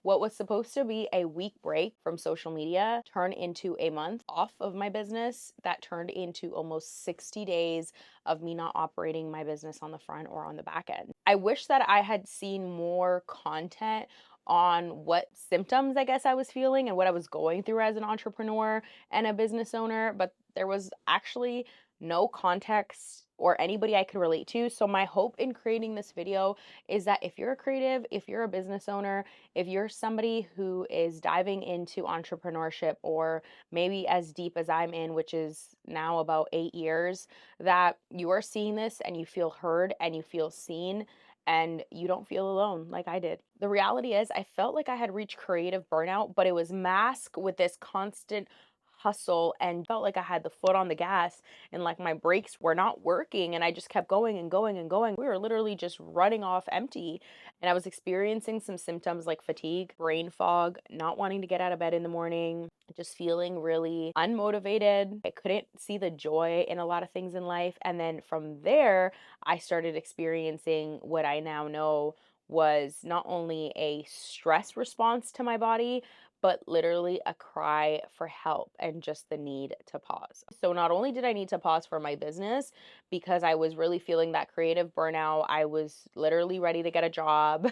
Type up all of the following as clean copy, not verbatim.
What was supposed to be a week break from social media turned into a month off of my business that turned into almost 60 days of me not operating my business on the front or on the back end. I wish that I had seen more content on what symptoms I guess I was feeling and what I was going through as an entrepreneur and a business owner, but there was actually no context or anybody I could relate to. So my hope in creating this video is that if you're a creative, if you're a business owner, if you're somebody who is diving into entrepreneurship, or maybe as deep as I'm in, which is now about 8 years, that you are seeing this and you feel heard and you feel seen and you don't feel alone like I did. The reality is I felt like I had reached creative burnout, but it was masked with this constant hustle and felt like I had the foot on the gas and like my brakes were not working and I just kept going and going and going. We were literally just running off empty, and I was experiencing some symptoms like fatigue, brain fog, not wanting to get out of bed in the morning, just feeling really unmotivated. I couldn't see the joy in a lot of things in life. And then from there, I started experiencing what I now know was not only a stress response to my body, but literally a cry for help and just the need to pause. So not only did I need to pause for my business because I was really feeling that creative burnout, I was literally ready to get a job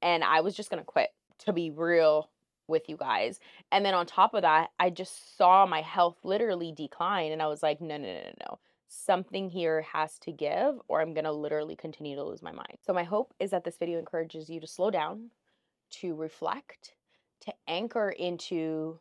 and I was just going to quit, to be real with you guys. And then on top of that, I just saw my health literally decline and I was like, no, no, no, no, no. Something here has to give or I'm going to literally continue to lose my mind. So my hope is that this video encourages you to slow down, to reflect, to anchor into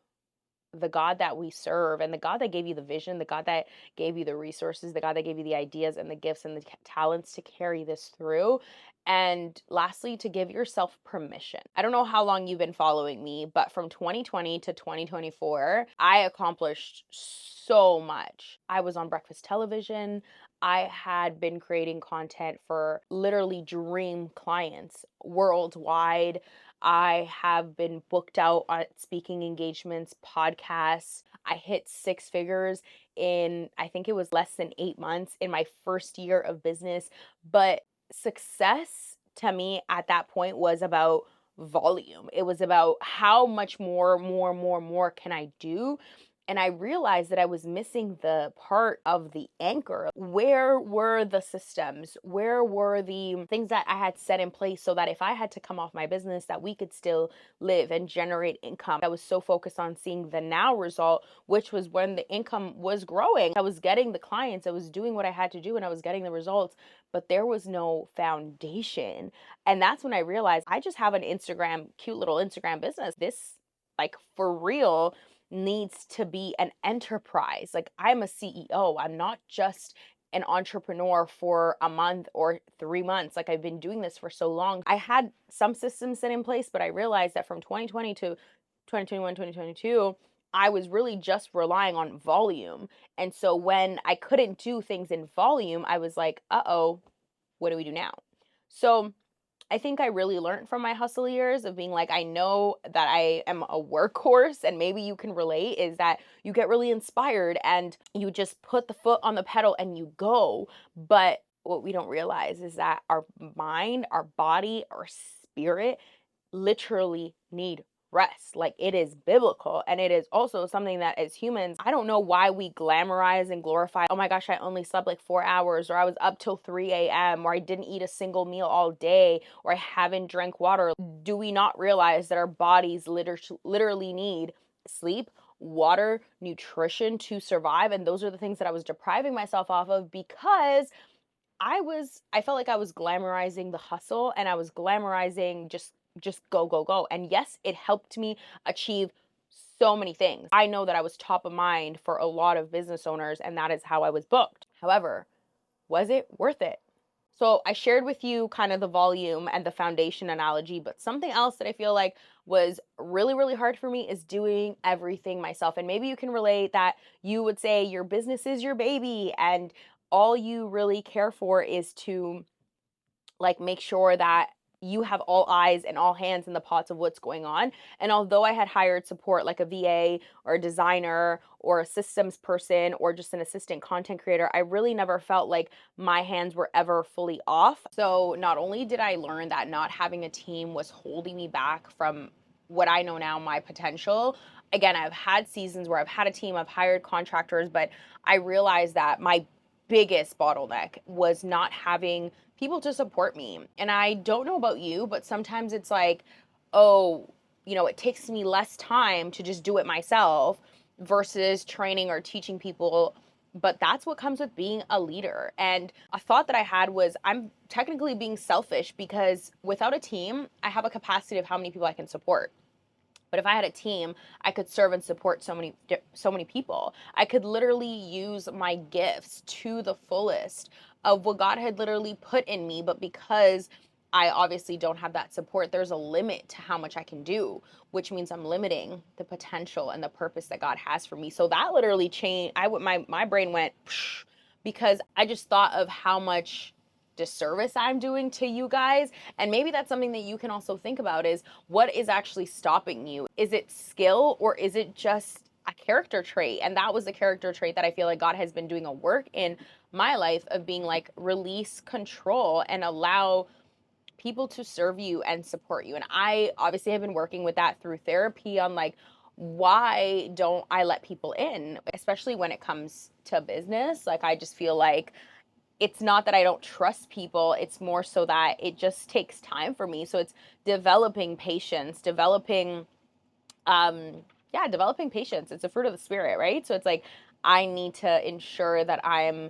the God that we serve and the God that gave you the vision, the God that gave you the resources, the God that gave you the ideas and the gifts and the talents to carry this through. And lastly, to give yourself permission. I don't know how long you've been following me, but from 2020 to 2024, I accomplished so much. I was on breakfast television. I had been creating content for literally dream clients worldwide. I have been booked out on speaking engagements, podcasts. I hit 6 figures in, I think it was less than 8 months in my first year of business. But success to me at that point was about volume. It was about how much more can I do? And I realized that I was missing the part of the anchor. Where were the systems? Where were the things that I had set in place so that if I had to come off my business, that we could still live and generate income? I was so focused on seeing the now result, which was when the income was growing. I was getting the clients, I was doing what I had to do, and I was getting the results, but there was no foundation. And that's when I realized I just have an Instagram, cute little Instagram business. This, like, for real, needs to be an enterprise. Like, I'm a CEO. I'm not just an entrepreneur for a month or 3 months. Like, I've been doing this for so long. I had some systems set in place, but I realized that from 2020 to 2021, 2022, I was really just relying on volume. And so when I couldn't do things in volume, I was like, uh-oh, what do we do now? So I think I really learned from my hustle years of being like, I know that I am a workhorse, and maybe you can relate, is that you get really inspired and you just put the foot on the pedal and you go. But what we don't realize is that our mind, our body, our spirit literally need rest. Like, it is biblical, and it is also something that as humans, I don't know why we glamorize and glorify. Oh my gosh, I only slept like 4 hours, or I was up till 3 a.m., or I didn't eat a single meal all day, or I haven't drank water. Do we not realize that our bodies literally need sleep, water, nutrition to survive? And those are the things that I was depriving myself off of because I felt like I was glamorizing the hustle, and I was glamorizing just go, go, go. And yes, it helped me achieve so many things. I know that I was top of mind for a lot of business owners, and that is how I was booked. However, was it worth it? So I shared with you kind of the volume and the foundation analogy, but something else that I feel like was really, really hard for me is doing everything myself. And maybe you can relate that you would say your business is your baby and all you really care for is to, like, make sure that you have all eyes and all hands in the pots of what's going on. And although I had hired support like a VA or a designer or a systems person or just an assistant content creator, I really never felt like my hands were ever fully off. So not only did I learn that not having a team was holding me back from what I know now, my potential. Again, I've had seasons where I've had a team, I've hired contractors, but I realized that my biggest bottleneck was not having people to support me. And I don't know about you, but sometimes it's like, oh, it takes me less time to just do it myself versus training or teaching people. But that's what comes with being a leader. And a thought that I had was, I'm technically being selfish because without a team, I have a capacity of how many people I can support. But if I had a team, I could serve and support so many people. I could literally use my gifts to the fullest of what God had literally put in me. But because I obviously don't have that support, there's a limit to how much I can do, which means I'm limiting the potential and the purpose that God has for me. So that literally changed. My brain went psh, because I just thought of how much disservice I'm doing to you guys. And maybe that's something that you can also think about, is what is actually stopping you? Is it skill, or is it just a character trait? And that was the character trait that I feel like God has been doing a work in my life of being like, release control and allow people to serve you and support you. And I obviously have been working with that through therapy on like, why don't I let people in, especially when it comes to business? Like, I just feel like it's not that I don't trust people, it's more so that it just takes time for me. So it's developing patience, developing patience. It's a fruit of the spirit, right? So it's like, I need to ensure that I'm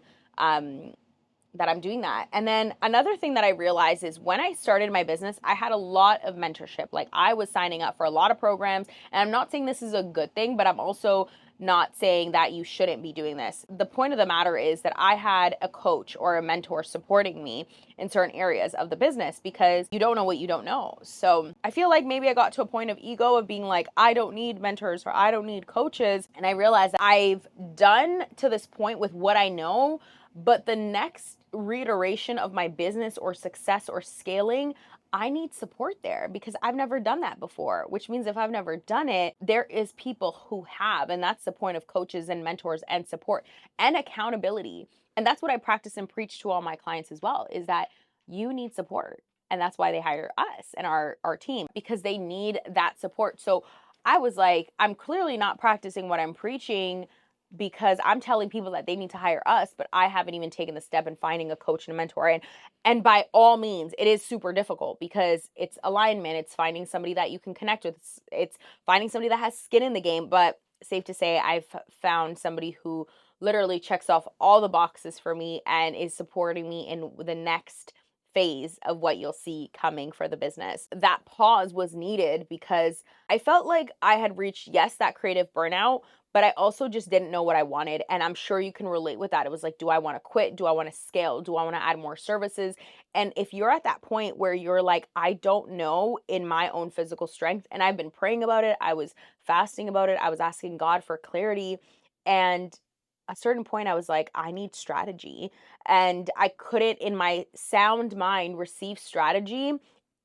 doing that. And then another thing that I realized is, when I started my business, I had a lot of mentorship. Like, I was signing up for a lot of programs, and I'm not saying this is a good thing, but I'm also not saying that you shouldn't be doing this. The point of the matter is that I had a coach or a mentor supporting me in certain areas of the business, because you don't know what you don't know. So I feel like maybe I got to a point of ego of being like, I don't need mentors or I don't need coaches. And I realized that I've done to this point with what I know, but the next reiteration of my business or success or scaling, I need support there, because I've never done that before, which means if I've never done it, there is people who have. And that's the point of coaches and mentors and support and accountability. And that's what I practice and preach to all my clients as well, is that you need support. And that's why they hire us and our team, because they need that support. So I was like, I'm clearly not practicing what I'm preaching, because I'm telling people that they need to hire us, but I haven't even taken the step in finding a coach and a mentor. And by all means, it is super difficult, because it's alignment. It's finding somebody that you can connect with. It's finding somebody that has skin in the game. But safe to say, I've found somebody who literally checks off all the boxes for me and is supporting me in the next phase of what you'll see coming for the business. That pause was needed, because I felt like I had reached, yes, that creative burnout, but I also just didn't know what I wanted. And I'm sure you can relate with that. It was like, do I want to quit? Do I want to scale? Do I want to add more services? And if you're at that point where you're like, I don't know in my own physical strength, and I've been praying about it, I was fasting about it, I was asking God for clarity. And a certain point, I was like, I need strategy. And I couldn't, in my sound mind, receive strategy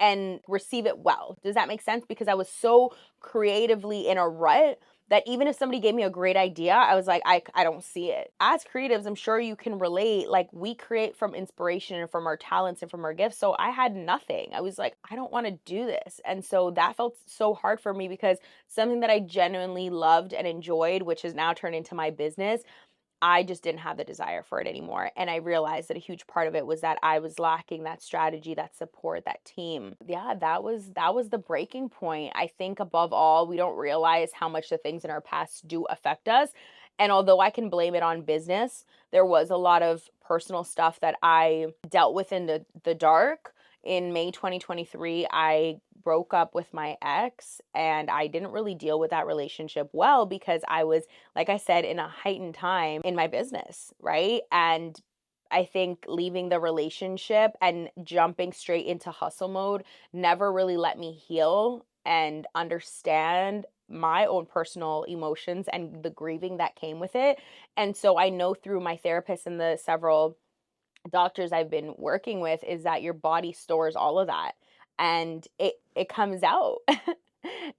and receive it well. Does that make sense? Because I was so creatively in a rut that even if somebody gave me a great idea, I was like, I don't see it. As creatives, I'm sure you can relate. Like, we create from inspiration and from our talents and from our gifts. So I had nothing. I was like, I don't want to do this. And so that felt so hard for me, because something that I genuinely loved and enjoyed, which has now turned into my business, I just didn't have the desire for it anymore. And I realized that a huge part of it was that I was lacking that strategy, that support, that team. Yeah, that was the breaking point. I think above all, we don't realize how much the things in our past do affect us. And although I can blame it on business, there was a lot of personal stuff that I dealt with in the dark. In May 2023, I broke up with my ex, and I didn't really deal with that relationship well, because I was, like I said, in a heightened time in my business, right? And I think leaving the relationship and jumping straight into hustle mode never really let me heal and understand my own personal emotions and the grieving that came with it. And so I know through my therapist and the several doctors I've been working with, is that your body stores all of that, and it comes out.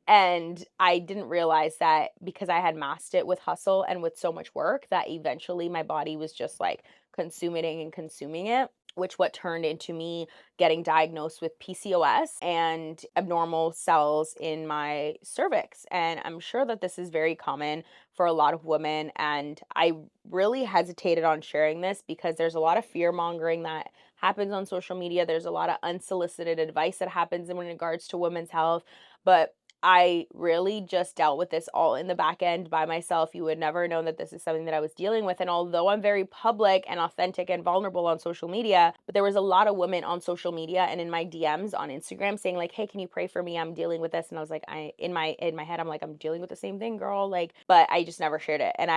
And I didn't realize that, because I had masked it with hustle and with so much work, that eventually my body was just like consuming it, what turned into me getting diagnosed with PCOS and abnormal cells in my cervix. And I'm sure that this is very common for a lot of women. And I really hesitated on sharing this because there's a lot of fear mongering that happens on social media. There's a lot of unsolicited advice that happens in regards to women's health. But I really just dealt with this all in the back end by myself. You would never know that this is something that I was dealing with. And although I'm very public and authentic and vulnerable on social media, but there was a lot of women on social media and in my DMs on Instagram saying like, "Hey, can you pray for me? I'm dealing with this." And I was like, in my head, I'm like, "I'm dealing with the same thing, girl." Like, but I just never shared it. And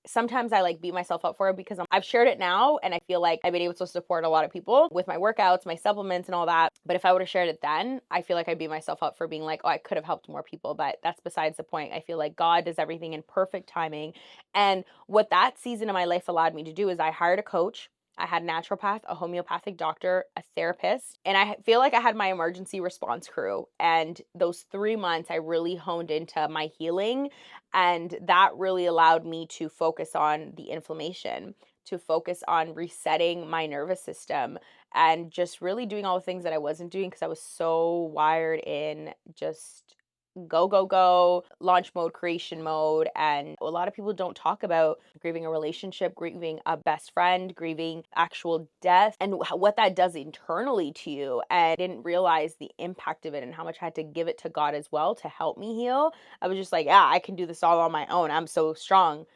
sometimes I like beat myself up for it because I've shared it now and I feel like I've been able to support a lot of people with my workouts, my supplements and all that. But if I would have shared it then, I feel like I'd beat myself up for being like, "Oh, I could have helped more people." But that's besides the point. I feel like God does everything in perfect timing. And what that season of my life allowed me to do is I hired a coach. I had a naturopath, a homeopathic doctor, a therapist, and I feel like I had my emergency response crew. And those 3 months, I really honed into my healing. And that really allowed me to focus on the inflammation, to focus on resetting my nervous system, and just really doing all the things that I wasn't doing because I was so wired in just go, go, go, launch mode, creation mode. And a lot of people don't talk about grieving a relationship, grieving a best friend, grieving actual death, and what that does internally to you. And I didn't realize the impact of it and how much I had to give it to God as well to help me heal. I was just like, yeah, I can do this all on my own. I'm so strong.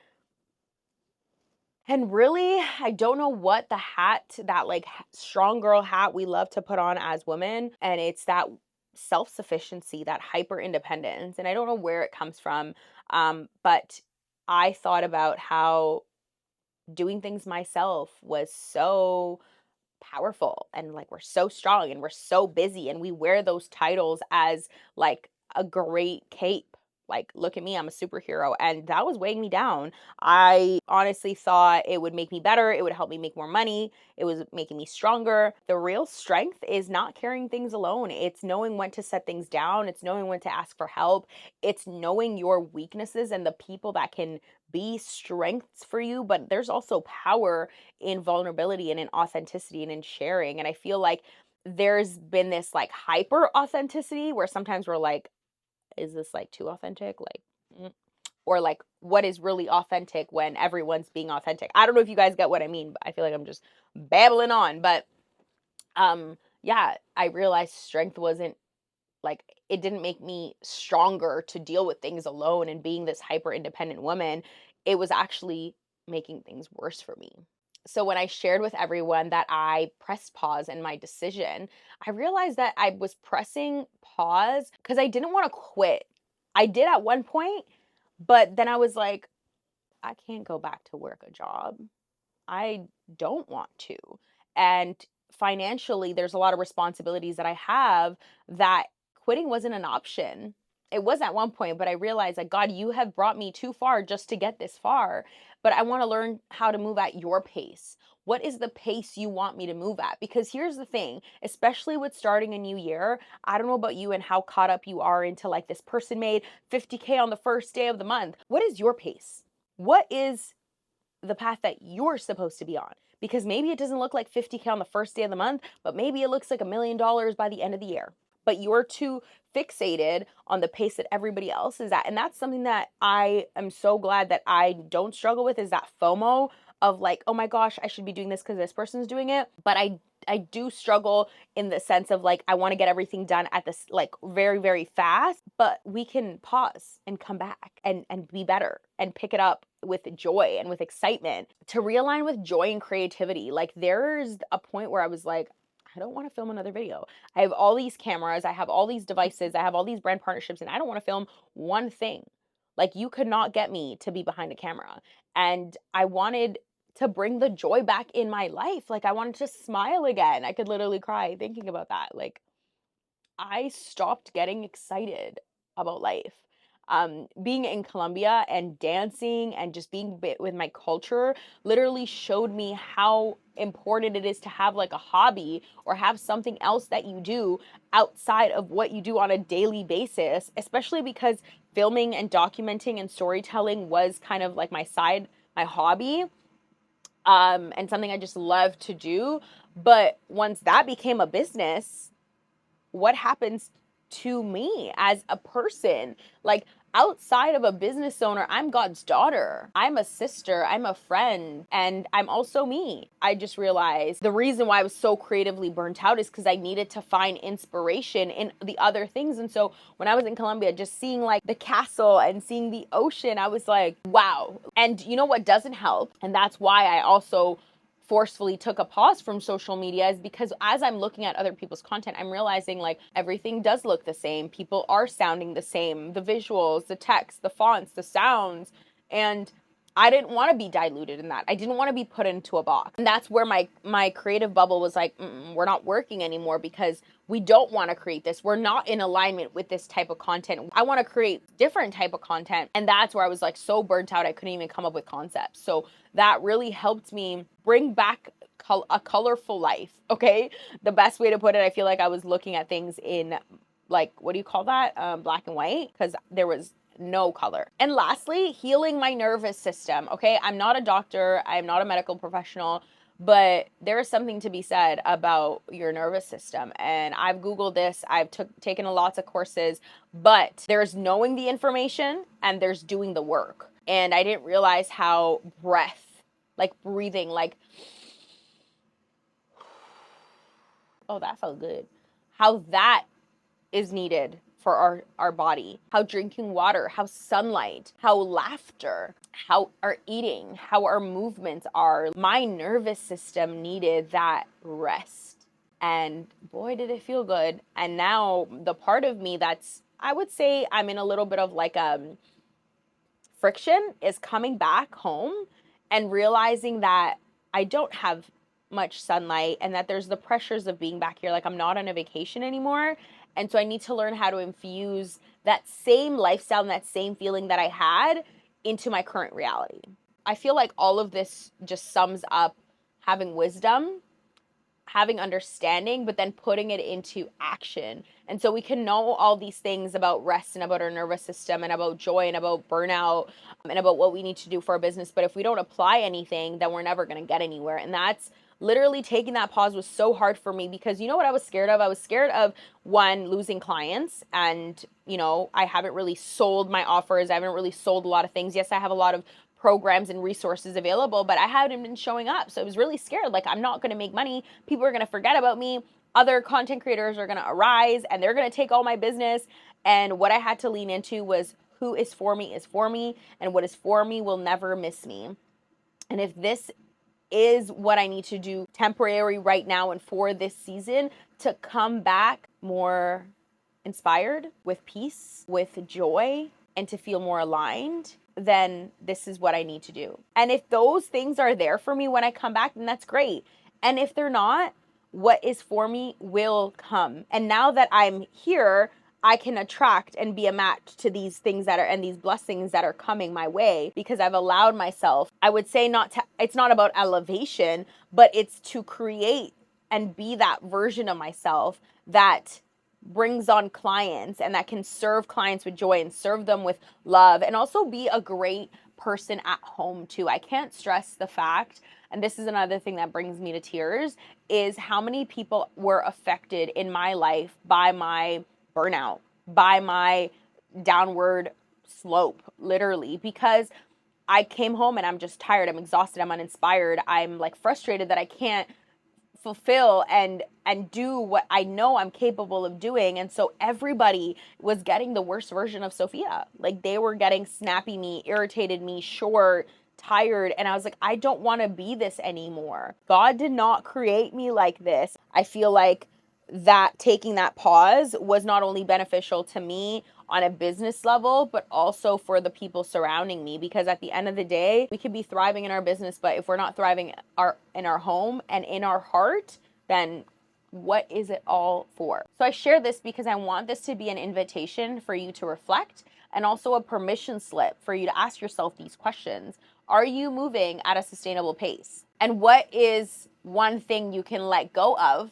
And really, I don't know what the hat, that like strong girl hat we love to put on as women. And it's that self sufficiency, that hyper independence. And I don't know where it comes from. But I thought about how doing things myself was so powerful and like we're so strong and we're so busy and we wear those titles as like a great cape. Like, look at me, I'm a superhero. And that was weighing me down. I honestly thought it would make me better. It would help me make more money. It was making me stronger. The real strength is not carrying things alone. It's knowing when to set things down. It's knowing when to ask for help. It's knowing your weaknesses and the people that can be strengths for you. But there's also power in vulnerability and in authenticity and in sharing. And I feel like there's been this like hyper authenticity where sometimes we're like, is this like too authentic? Like, or like what is really authentic when everyone's being authentic? I don't know if you guys get what I mean, but I feel like I'm just babbling on. But yeah, I realized strength wasn't like, it didn't make me stronger to deal with things alone and being this hyper independent woman. It was actually making things worse for me. So when I shared with everyone that I pressed pause in my decision, I realized that I was pressing pause because I didn't want to quit. I did at one point, but then I was like, I can't go back to work a job. I don't want to. And financially, there's a lot of responsibilities that I have that quitting wasn't an option. It was at one point, but I realized that God, you have brought me too far just to get this far. But I want to learn how to move at your pace. What is the pace you want me to move at? Because here's the thing, especially with starting a new year, I don't know about you and how caught up you are into like this person made 50K on the first day of the month. What is your pace? What is the path that you're supposed to be on? Because maybe it doesn't look like 50K on the first day of the month, but maybe it looks like $1 million by the end of the year. But you're too fixated on the pace that everybody else is at. And that's something that I am so glad that I don't struggle with, is that FOMO of like, oh my gosh, I should be doing this because this person's doing it. But I do struggle in the sense of like, I want to get everything done at this like very, very fast, but we can pause and come back and be better and pick it up with joy and with excitement to realign with joy and creativity. Like there's a point where I was like, I don't want to film another video. I have all these cameras, I have all these devices, I have all these brand partnerships, and I don't want to film one thing. Like you could not get me to be behind a camera. And I wanted to bring the joy back in my life. Like I wanted to smile again. I could literally cry thinking about that. Like I stopped getting excited about life. Being in Colombia and dancing and just being with my culture literally showed me how important it is to have like a hobby or have something else that you do outside of what you do on a daily basis, especially because filming and documenting and storytelling was kind of like my hobby. and something I just love to do. But once that became a business, what happens to me as a person? Like, outside of a business owner, I'm God's daughter. I'm a sister. I'm a friend. And I'm also me. I just realized the reason why I was so creatively burnt out is because I needed to find inspiration in the other things. And so when I was in Colombia, just seeing like the castle and seeing the ocean, I was like, wow. And you know what doesn't help? And that's why I also forcefully took a pause from social media, is because as I'm looking at other people's content, I'm realizing like everything does look the same. People are sounding the same, the visuals, the text, the fonts, the sounds. And I didn't want to be diluted in that. I didn't want to be put into a box. And that's where my creative bubble was like, we're not working anymore because we don't want to create this. We're not in alignment with this type of content. I want to create different type of content. And that's where I was like so burnt out, I couldn't even come up with concepts. So that really helped me bring back a colorful life. Okay. The best way to put it, I feel like I was looking at things in like, what do you call that? Black and white, because there was no color. And lastly, healing my nervous system. Okay. I'm not a doctor. I'm not a medical professional, but there is something to be said about your nervous system. And I've Googled this. I've taken lots of courses, but there's knowing the information and there's doing the work. And I didn't realize how breath, like breathing, like, oh, that felt good. How that is needed for our body, how drinking water, how sunlight, how laughter, how our eating, how our movements are. My nervous system needed that rest. And boy, did it feel good. And now the part of me that's, I would say I'm in a little bit of like friction is coming back home and realizing that I don't have much sunlight and that there's the pressures of being back here. Like, I'm not on a vacation anymore. And so I need to learn how to infuse that same lifestyle and that same feeling that I had into my current reality. I feel like all of this just sums up having wisdom, having understanding, but then putting it into action. And so we can know all these things about rest and about our nervous system and about joy and about burnout and about what we need to do for our business. But if we don't apply anything, then we're never going to get anywhere. And that's literally taking that pause was so hard for me because you know what I was scared of? I was scared of, one, losing clients. And, you know, I haven't really sold my offers. I haven't really sold a lot of things. Yes, I have a lot of programs and resources available, but I hadn't been showing up. So I was really scared. Like, I'm not going to make money. People are going to forget about me. Other content creators are going to arise and they're going to take all my business. And what I had to lean into was who is for me, and what is for me will never miss me. And if this is what I need to do temporary right now and for this season to come back more inspired, with peace, with joy, and to feel more aligned, then this is what I need to do. And if those things are there for me when I come back, then that's great. And if they're not, what is for me will come. And now that I'm here, I can attract and be a match to these things that are, and these blessings that are coming my way, because I've allowed myself, I would say it's not about elevation, but it's to create and be that version of myself that brings on clients and that can serve clients with joy and serve them with love, and also be a great person at home too. I can't stress the fact, and this is another thing that brings me to tears, is how many people were affected in my life by my burnout, by my downward slope, literally, because I came home and I'm just tired, I'm exhausted, I'm uninspired, I'm like frustrated that I can't fulfill and do what I know I'm capable of doing. And so everybody was getting the worst version of Sophia. Like, they were getting snappy me, irritated me, short, tired. And I was like, I don't want to be this anymore. God did not create me like this. I feel like that taking that pause was not only beneficial to me on a business level, but also for the people surrounding me. Because at the end of the day, we could be thriving in our business, but if we're not thriving in our home and in our heart, then what is it all for? So I share this because I want this to be an invitation for you to reflect, and also a permission slip for you to ask yourself these questions. Are you moving at a sustainable pace? And what is one thing you can let go of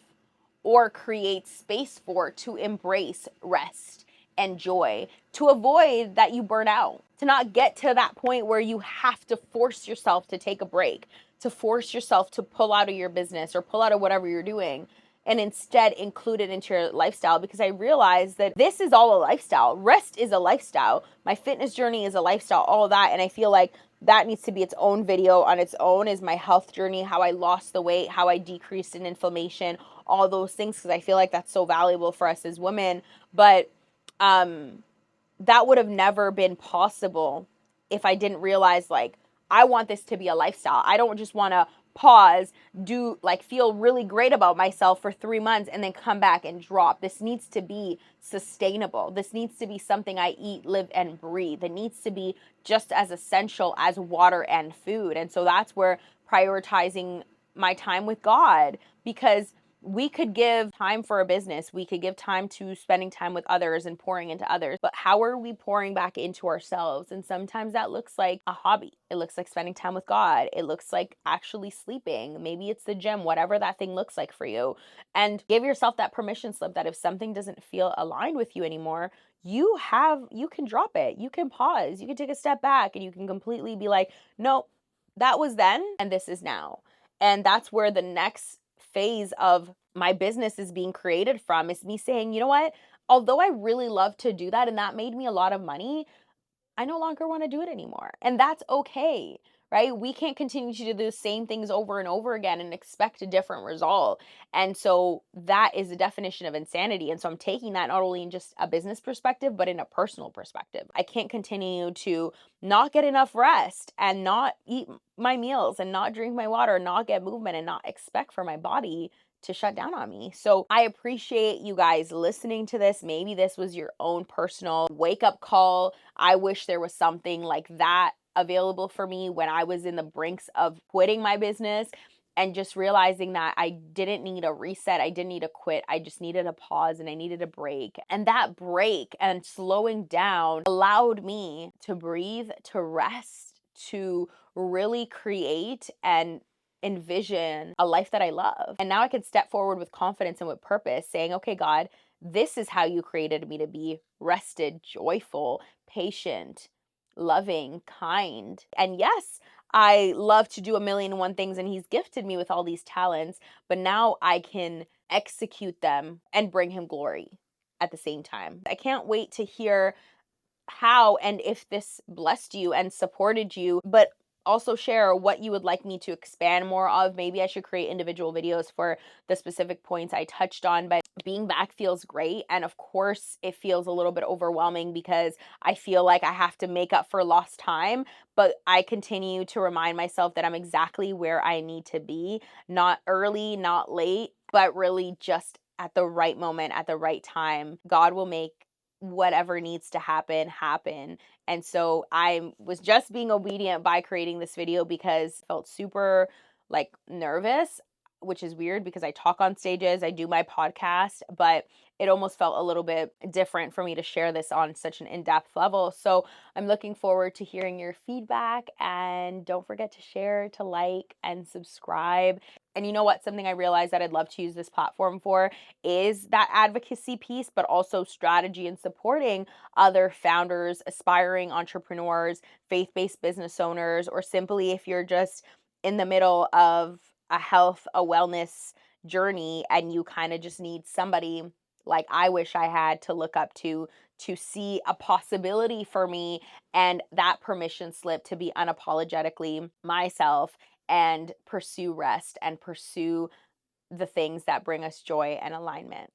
or create space for to embrace rest and joy, to avoid that you burn out, to not get to that point where you have to force yourself to take a break, to force yourself to pull out of your business or pull out of whatever you're doing and instead include it into your lifestyle, because I realized that this is all a lifestyle. Rest is a lifestyle. My fitness journey is a lifestyle, all of that. And I feel like that needs to be its own video on its own, is my health journey, how I lost the weight, how I decreased in inflammation, all those things, because I feel like that's so valuable for us as women. But that would have never been possible if I didn't realize, like, I want this to be a lifestyle. I don't just want to pause, feel really great about myself for 3 months and then come back and drop. This needs to be sustainable. This needs to be something I eat, live, and breathe. It needs to be just as essential as water and food. And so that's where prioritizing my time with God, because we could give time for a business. We could give time to spending time with others and pouring into others. But how are we pouring back into ourselves? And sometimes that looks like a hobby. It looks like spending time with God. It looks like actually sleeping. Maybe it's the gym, whatever that thing looks like for you. And give yourself that permission slip that if something doesn't feel aligned with you anymore, you can drop it. You can pause. You can take a step back and you can completely be like, no, that was then and this is now. And that's where the next phase of my business is being created from, is me saying, you know what, although I really love to do that and that made me a lot of money, I no longer want to do it anymore. And that's okay, right? We can't continue to do the same things over and over again and expect a different result. And so that is the definition of insanity. And so I'm taking that not only in just a business perspective, but in a personal perspective. I can't continue to not get enough rest and not eat my meals and not drink my water, not get movement, and not expect for my body to shut down on me. So I appreciate you guys listening to this. Maybe this was your own personal wake up call. I wish there was something like that available for me when I was in the brinks of quitting my business and just realizing that I didn't need a reset. I didn't need to quit. I just needed a pause and I needed a break. And that break and slowing down allowed me to breathe, to rest, to really create and envision a life that I love. And now I can step forward with confidence and with purpose, saying, okay, God, this is how you created me to be: rested, joyful, patient, loving, kind. And yes, I love to do a million and one things, and He's gifted me with all these talents, but now I can execute them and bring Him glory at the same time. I can't wait to hear how and if this blessed you and supported you, but also share what you would like me to expand more of. Maybe I should create individual videos for the specific points I touched on, but being back feels great. And of course, it feels a little bit overwhelming because I feel like I have to make up for lost time, but I continue to remind myself that I'm exactly where I need to be, not early, not late, but really just at the right moment, at the right time. God will make whatever needs to happen. And so I was just being obedient by creating this video because I felt super nervous, which is weird because I talk on stages, I do my podcast, but it almost felt a little bit different for me to share this on such an in-depth level. So I'm looking forward to hearing your feedback, and don't forget to share, to like, and subscribe. And you know what? Something I realized that I'd love to use this platform for is that advocacy piece, but also strategy and supporting other founders, aspiring entrepreneurs, faith-based business owners, or simply if you're just in the middle of a health, a wellness journey and you kind of just need somebody like I wish I had to look up to see a possibility for me and that permission slip to be unapologetically myself and pursue rest and pursue the things that bring us joy and alignment.